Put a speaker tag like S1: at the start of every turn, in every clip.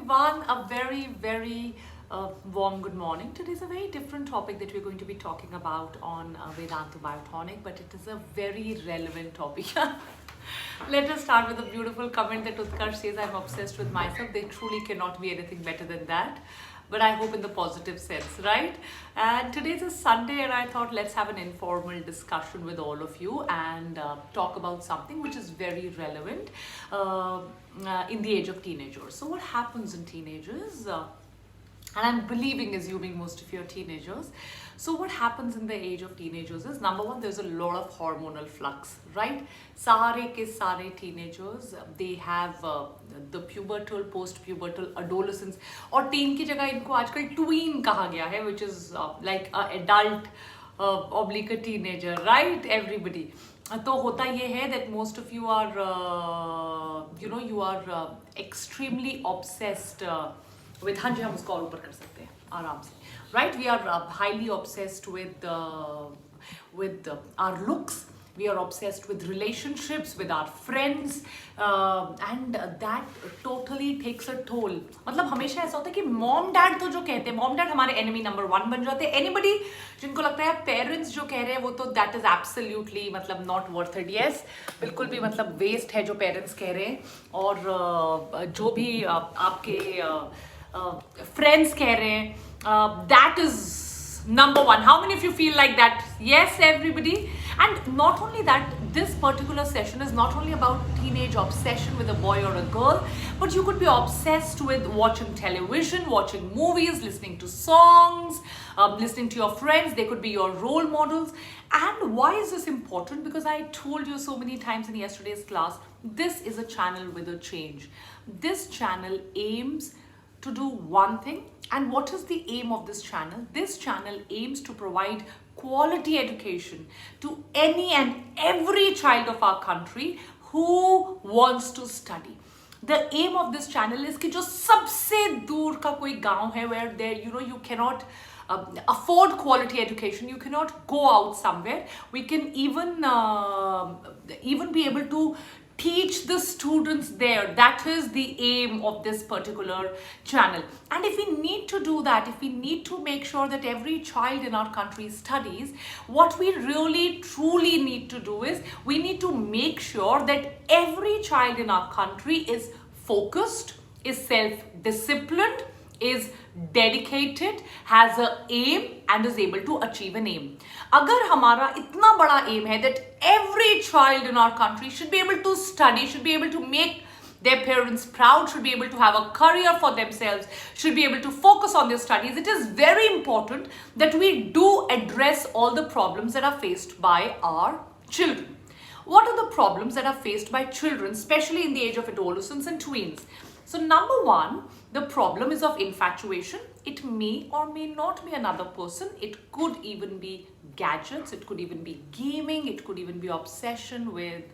S1: everyone, a very warm good morning. Today is a very different topic that we're going to be talking about on Vedantu Biotonic, but it is a very relevant topic. Let us start with a beautiful comment that Utkarsh says, I'm obsessed with myself. They truly cannot be anything better than that. But I hope in the positive sense, right? And today's a Sunday and I thought let's have an informal discussion with all of you and talk about something which is very relevant in the age of teenagers. So what happens in teenagers? And I'm assuming most of you are teenagers. So what happens in the age of teenagers is, number one, there's a lot of hormonal flux, right? Sare ke sare teenagers, they have the pubertal, post-pubertal, adolescence, और teen की जगह इनको आजकल tween कहा गया है, which is like an adult oblique a teenager, right? Everybody. तो होता ये है that most of you are, you are extremely obsessed with, हाँ जी हम उसको और ऊपर कर सकते हैं आराम से, right? We are highly obsessed with our looks. We are obsessed with relationships, with our friends, and that totally takes a toll. मतलब हमेशा ऐसा होता है कि mom dad तो जो कहते हैं, mom dad हमारे enemy number 1 बन जाते हैं. Anybody जिनको लगता है parents जो कह रहे हैं वो तो that is absolutely मतलब not worth it. Yes, बिल्कुल भी मतलब waste है जो parents कह रहे हैं, और जो भी आपके friends कह रहे हैं, that is number 1. How many of you feel like that? Yes, everybody. And not only that, this particular session is not only about teenage obsession with a boy or a girl, but you could be obsessed with watching television, watching movies, listening to songs, listening to your friends. They could be your role models. And why is this important? Because I told you so many times in yesterday's class, this is a channel with a change. This channel aims to do one thing. And what is the aim of this channel? This channel aims to provide quality education to any and every child of our country who wants to study. The aim of this channel is कि जो सबसे दूर का कोई गांव है where there you cannot afford quality education, you cannot go out somewhere. We can even be able to teach the students there. That is the aim of this particular channel. And if we need to do that, if we need to make sure that every child in our country studies, what we really truly need to do is we need to make sure that every child in our country is focused, is self-disciplined, is dedicated, has an aim and is able to achieve an aim. अगर हमारा इतना बड़ा aim है that every child in our country should be able to study, should be able to make their parents proud, should be able to have a career for themselves, should be able to focus on their studies, it is very important that we do address all the problems that are faced by our children. What are the problems that are faced by children, especially in the age of adolescence and tweens? So number 1, the problem is of infatuation. It may or may not be another person. It could even be gadgets. It could even be gaming. It could even be obsession with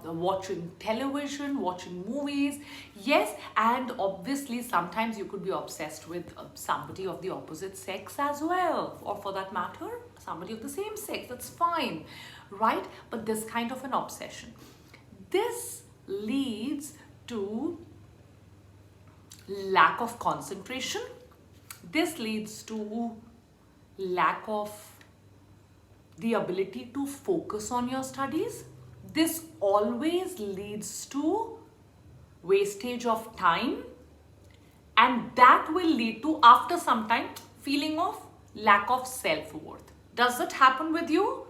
S1: watching television, watching movies. Yes, and obviously sometimes you could be obsessed with somebody of the opposite sex as well. Or for that matter, somebody of the same sex. That's fine, right? But this kind of an obsession. This leads to lack of concentration. This leads to lack of the ability to focus on your studies. This always leads to wastage of time, and that will lead to, after some time, feeling of lack of self-worth. Does that happen with you?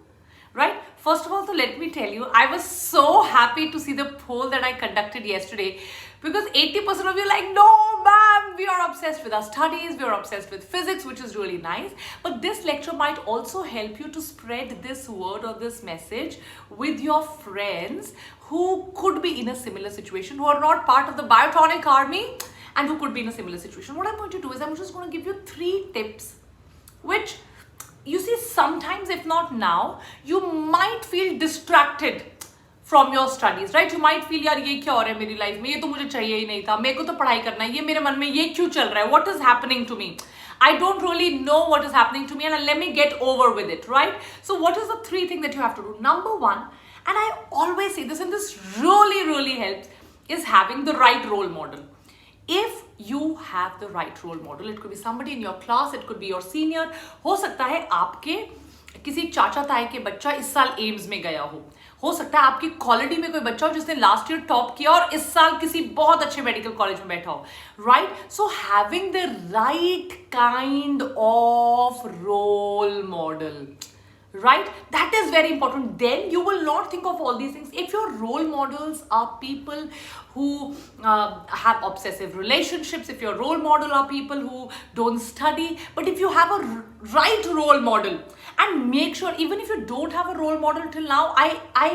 S1: Right? First of all, so let me tell you, I was so happy to see the poll that I conducted yesterday, because 80% of you are like, no ma'am, we are obsessed with our studies, we are obsessed with physics, which is really nice. But this lecture might also help you to spread this word or this message with your friends who could be in a similar situation, who are not part of the Biotonic army and who could be in a similar situation. What I'm going to do is I'm just going to give you 3 tips which, you see, sometimes, if not now, you might feel distracted from your studies, right? You might feel, यार ये क्या हो रहा है मेरी life में, ये तो मुझे चाहिए ही नहीं था, मेरे को तो पढ़ाई करना है, ये मेरे मन में ये क्यों चल रहा है? What is happening to me? I don't really know what is happening to me, and let me get over with it, right? So what is the 3 things that you have to do? Number 1, and I always say this, and this really helps, is having the right role model. If you have the right role model. It could be somebody in your class, it could be your senior. हो सकता है आपके किसी चाचा ताई के बच्चा इस साल एम्स में गया हो सकता है आपकी कॉलेज में कोई बच्चा हो जिसने लास्ट ईयर टॉप किया और इस साल किसी बहुत अच्छे मेडिकल कॉलेज में बैठा हो, right? So having the right kind of role model, right? That is very important. Then you will not think of all these things. If your role models are people who have obsessive relationships, if your role model are people who don't study, but if you have a right role model, and make sure, even if you don't have a role model till now, I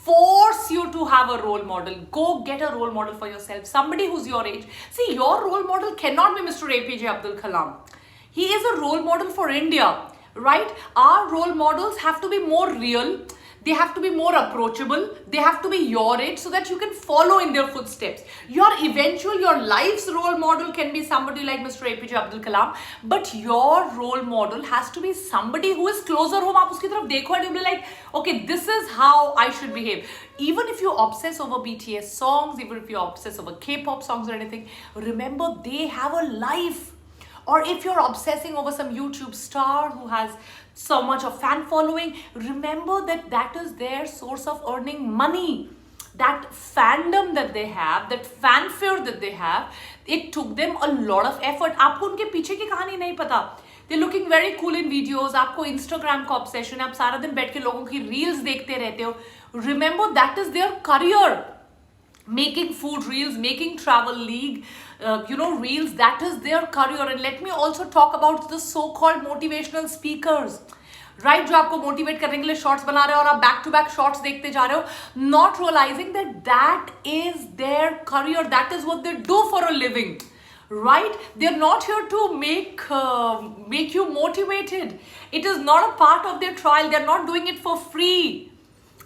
S1: force you to have a role model. Go get a role model for yourself, somebody who's your age. See, your role model cannot be Mr. APJ Abdul Kalam. He is a role model for India. Right? Our role models have to be more real. They have to be more approachable. They have to be your age so that you can follow in their footsteps. Your life's role model can be somebody like Mr. APJ Abdul Kalam, but your role model has to be somebody who is closer home. आप उसकी तरफ देखो and you'll be like, okay, this is how I should behave. Even if you obsess over BTS songs, even if you obsess over K-pop songs or anything, remember they have a life. Or if you're obsessing over some YouTube star who has so much of fan following, remember that that is their source of earning money. That fandom that they have, that fanfare that they have, it took them a lot of effort. आपको उनके पीछे की कहानी नहीं पता. They're looking very cool in videos. आपको Instagram का obsession है. आप सारा दिन बैठ के लोगों की reels देखते रहते हो. Remember that is their career. Making food reels, making travel league, reels, that is their career. And let me also talk about the so-called motivational speakers, right? जो आपको motivate करने के लिए shorts बना रहे हो और आप back to back shorts देखते जा रहे हो, not realizing that that is their career, that is what they do for a living, right? They're not here to make you motivated. It is not a part of their trial. They're not doing it for free.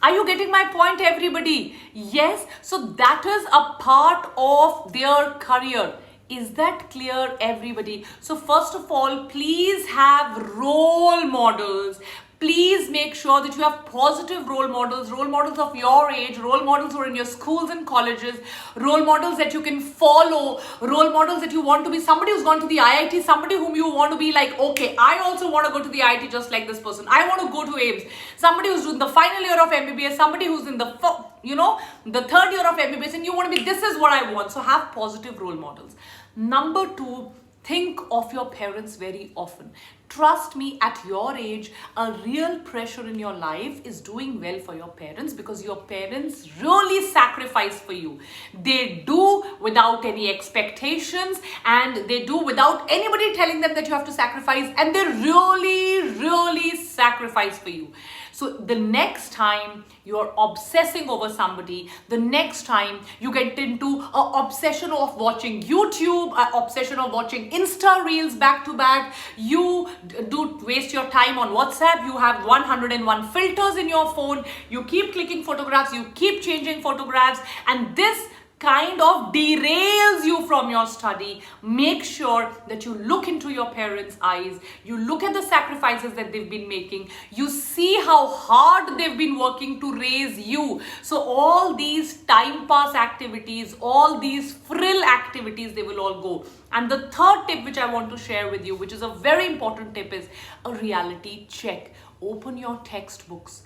S1: Are you getting my point, everybody? Yes. So that is a part of their career. Is that clear, everybody? So first of all, please have role models. Please make sure that you have positive role models of your age, role models who are in your schools and colleges, role models that you can follow, role models that you want to be, somebody who's gone to the IIT, somebody whom you want to be like, okay, I also want to go to the IIT just like this person. I want to go to AIMS. Somebody who's doing the final year of MBBS, somebody who's in the third year of MBBS, and you want to be, this is what I want. So have positive role models. Number 2, think of your parents very often. Trust me, at your age, a real pressure in your life is doing well for your parents, because your parents really sacrifice for you. They do without any expectations, and they do without anybody telling them that you have to sacrifice, and they really sacrifice for you. So the next time you're obsessing over somebody, the next time you get into an obsession of watching YouTube, an obsession of watching Insta Reels back to back, you do waste your time on WhatsApp, you have 101 filters in your phone, you keep clicking photographs, you keep changing photographs, and this kind of derails you from your study. Make sure that you look into your parents' eyes, you look at the sacrifices that they've been making, you see how hard they've been working to raise you. So all these time pass activities, all these frill activities, they will all go. And the third tip which I want to share with you, which is a very important tip, is a reality check. Open your textbooks.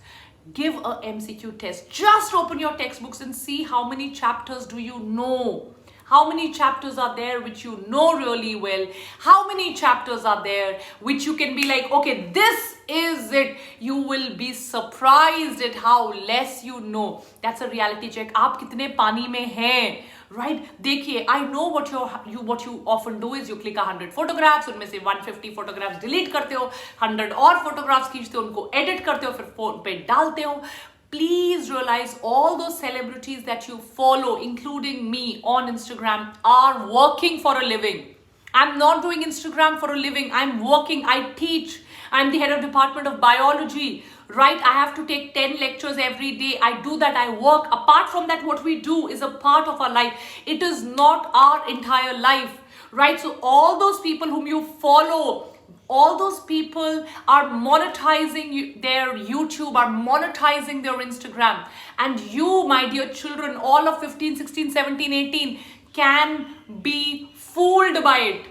S1: Give a MCQ test. Just open your textbooks and see how many chapters do you know. How many chapters are there which you know really well? How many chapters are there which you can be like, okay, this is it. You will be surprised at how less you know. That's a reality check. आप कितने पानी में हैं? Right? देखिए, I know what you often do is you click 100 photographs, उनमें से 150 photographs delete करते हो, 100 और photographs खींचते हो, उनको edit करते हो, फिर phone पे डालते हो. Please realize all those celebrities that you follow, including me on Instagram, are working for a living. I'm not doing Instagram for a living. I'm working. I teach. I'm the head of department of biology, right? I have to take 10 lectures every day. I do that. I work. Apart from that, what we do is a part of our life. It is not our entire life, right? So all those people whom you follow, all those people are monetizing their YouTube, are monetizing their Instagram. And you, my dear children, all of 15, 16, 17, 18, can be fooled fooled by it.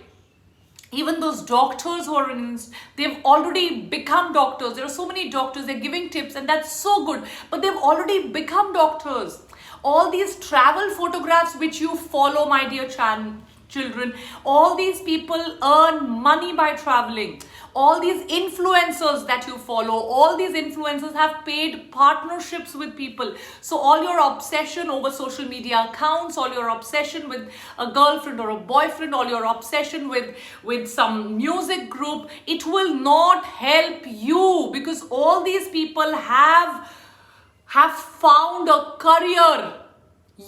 S1: Even those doctors who are they've already become doctors. There are so many doctors, they're giving tips, and that's so good, but they've already become doctors. All these travel photographs which you follow, my dear children, all these people earn money by traveling. All these influencers that you follow, all these influencers have paid partnerships with people. So all your obsession over social media accounts, all your obsession with a girlfriend or a boyfriend, all your obsession with some music group, it will not help you, because all these people have found a career.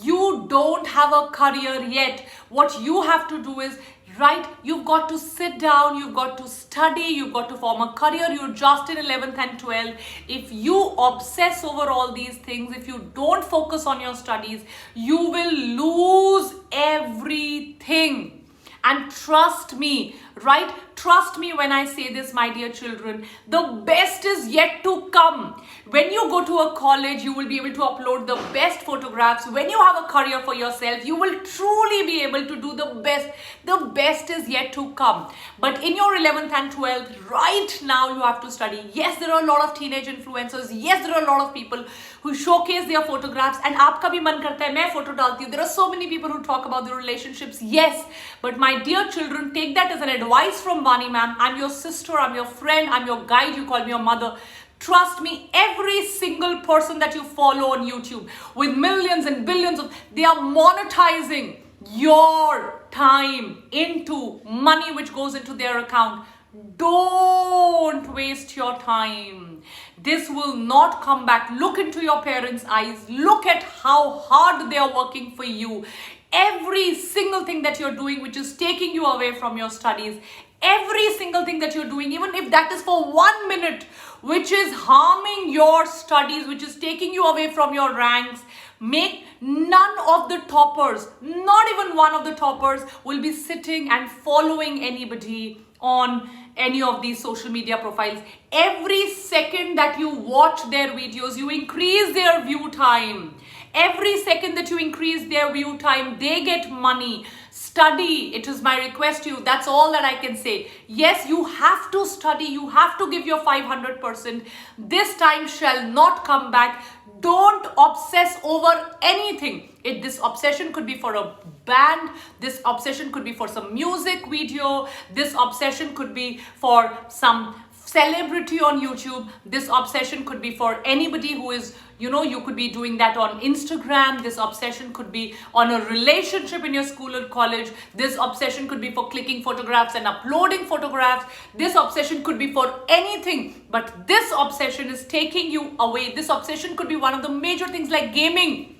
S1: You don't have a career yet. What you have to do is, right, you've got to sit down, you've got to study, you've got to form a career. You're just in 11th and 12th. If you obsess over all these things, if you don't focus on your studies, you will lose everything. And trust me, right? Trust me when I say this, my dear children, the best is yet to come. When you go to a college, you will be able to upload the best photographs. When you have a career for yourself, you will truly be able to do the best. The best is yet to come. But in your 11th and 12th, right now you have to study. Yes, there are a lot of teenage influencers. Yes, there are a lot of people who showcase their photographs. And aapka bhi man karta hai, main photo dalti hu. There are so many people who talk about their relationships. Yes, but my dear children, take that as an advice from Vani Mam. I'm your sister, I'm your friend, I'm your guide, you call me your mother. Trust me, every single person that you follow on YouTube with millions and billions of, they are monetizing your time into money which goes into their account. Don't waste your time. This will not come back. Look into your parents' eyes. Look at how hard they are working for you. Every single thing that you're doing which is taking you away from your studies, every single thing that you're doing, even if that is for 1 minute, which is harming your studies, which is taking you away from your ranks, make none of the toppers, not even one of the toppers, will be sitting and following anybody on any of these social media profiles. Every second that you watch their videos, you increase their view time. Every second that you increase their view time, they get money. Study. It is my request to you. That's all that I can say. Yes, you have to study. You have to give your 500%. This time shall not come back. Don't obsess over anything. This obsession could be for a band. This obsession could be for some music video. This obsession could be for some celebrity on YouTube. This obsession could be for anybody who is, you could be doing that on Instagram. This obsession could be on a relationship in your school or college. This obsession could be for clicking photographs and uploading photographs. This obsession could be for anything, but this obsession is taking you away. This obsession could be one of the major things like gaming.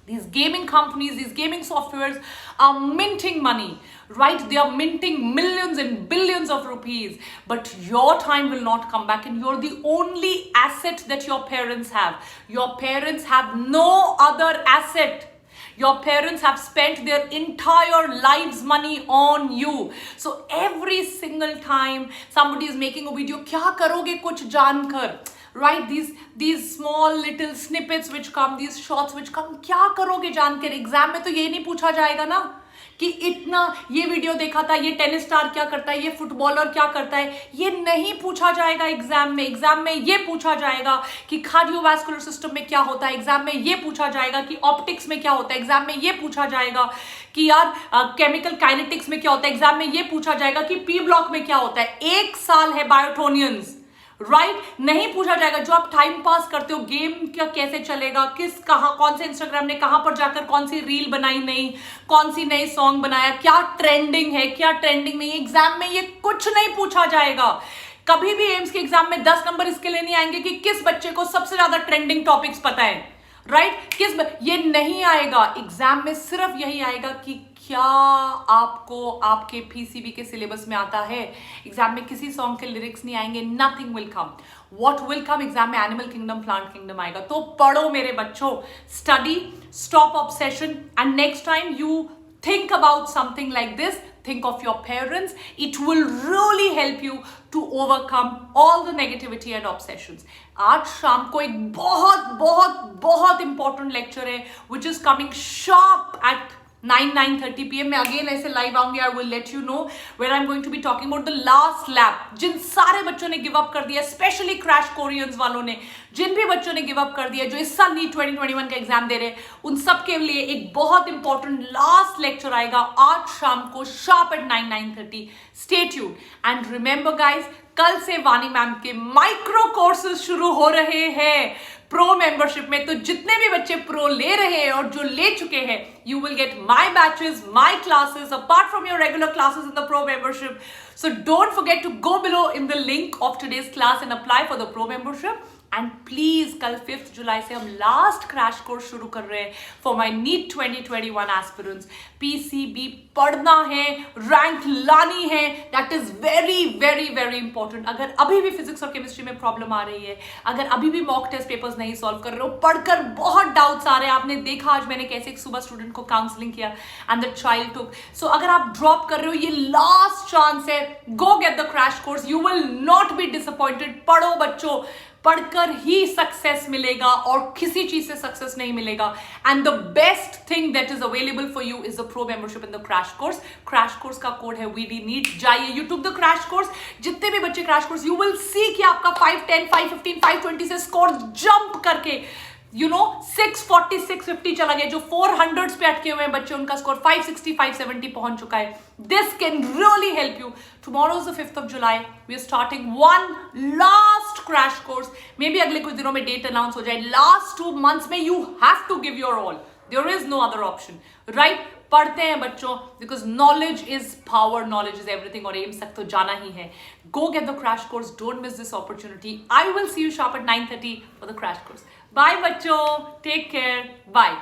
S1: These gaming companies, these gaming softwares are minting money, right? They are minting millions and billions of rupees, but your time will not come back, and you're the only asset that your parents have. Your parents have no other asset. Your parents have spent their entire lives' money on you. So every single time somebody is making a video, kya karoge kuch jankar? Right, these small little snippets which come, these shots which come, क्या करोगे जानकर? Exam में तो ये नहीं पूछा जाएगा ना कि इतना ये वीडियो देखा था, ये टेनिस स्टार क्या करता है, ये फुटबॉलर क्या करता है, ये नहीं पूछा जाएगा एग्जाम में। एग्जाम में ये पूछा जाएगा कि कार्डियोवैस्कुलर सिस्टम में क्या होता है, एग्जाम में ये पूछा जाएगा कि ऑप्टिक्स में क्या होता है, एग्जाम में ये पूछा जाएगा कि यार केमिकल काइनेटिक्स में क्या होता है, एग्जाम में ये पूछा जाएगा कि पी ब्लॉक में क्या होता है। 1 साल है बायोटोनियंस, राइट? नहीं पूछा जाएगा। जो आप टाइम पास करते हो, गेम क्या कैसे चलेगा, कौन से इंस्टाग्राम ने कहां पर जाकर कौन सी रील बनाई, नहीं कौन सी नई सॉन्ग बनाया, क्या ट्रेंडिंग है, क्या ट्रेंडिंग नहीं, एग्जाम में ये कुछ नहीं पूछा जाएगा। कभी भी एम्स के एग्जाम में 10 नंबर इसके लिए नहीं आएंगे कि किस बच्चे को सबसे ज्यादा ट्रेंडिंग टॉपिक्स पता है, राइट? ये नहीं आएगा। एग्जाम में सिर्फ यही आएगा कि क्या आपको आपके पीसीबी के सिलेबस में आता है। एग्जाम में किसी सॉन्ग के लिरिक्स नहीं आएंगे, nothing will come. What will come? Exam में एनिमल किंगडम, प्लांट किंगडम आएगा। तो पढ़ो मेरे बच्चों, study, stop obsession, and next time you think about something like this, think of your parents. It will really help you to overcome all the negativity and obsessions. आज शाम को एक बहुत बहुत बहुत important lecture है which is coming sharp at 9:30 PM मैं again ऐसे लाइव आऊंगी. I will let you know where I am going to be talking about the last lap. जिन सारे बच्चों ने गिव अप कर दिया, स्पेशली क्रैश कोरियंस वालों ने, जिन भी बच्चों ने गिव अप कर दिया जो इस साल नीट 2021 का एग्जाम दे रहे हैं, उन सब के लिए एक बहुत इंपॉर्टेंट लास्ट लेक्चर आएगा आज शाम को sharp eight 9:30. Stay tuned and remember guys, कल से वानी मैम के माइक्रो कोर्सेज शुरू हो रहे हैं प्रो मेंबरशिप में. तो जितने भी बच्चे प्रो ले रहे हैं और जो ले चुके हैं, you will get my batches, my classes apart from your regular classes in the pro membership. So don't forget to go below in the link of today's class and apply for the pro membership. And please कल 5 जुलाई से हम last crash course शुरू कर रहे हैं for my NEET 2021 aspirants. PCB पढ़ना है, rank लानी है, that is very very very important. अगर अभी भी फिजिक्स और केमिस्ट्री में प्रॉब्लम आ रही है, अगर अभी भी मॉक टेस्ट पेपर्स नहीं सॉल्व कर रहे हो, पढ़कर बहुत डाउट्स आ रहे हैं, आपने देखा आज मैंने कैसे एक सुबह स्टूडेंट को काउंसलिंग किया एंड द चाइल्ड टुक. सो अगर आप ड्रॉप कर रहे हो, ये लास्ट चांस है. गो get the crash course, you will not be disappointed. पढ़ो बच्चों, पढ़कर ही सक्सेस मिलेगा और किसी चीज से सक्सेस नहीं मिलेगा. And the best thing that is available for you is the pro membership in the crash course. Crash course का कोड है VD NEET. जाइए यूट्यूब द क्रैश कोर्स. जितने भी बच्चे crash course, you will see कि आपका 510, 515, 520 से score jump करके 640, 650 चला गया. जो 400s पे अटके हुए हैं बच्चे, उनका स्कोर 560, 570 पहुंच चुका है. This can really help you. Tomorrow is the 5th of July. We are starting one last crash course. Maybe अगले कुछ दिनों में डेट अनाउंस हो जाए. Last 2 months में you have to give your all. There is no other option, right? पढ़ते हैं बच्चों, because knowledge is power, knowledge is everything. और एम्स तक तो जाना ही है. Go get the crash course. Don't miss this opportunity. I will see you sharp at 9:30 for the crash course. Bye बच्चों. Take care. Bye.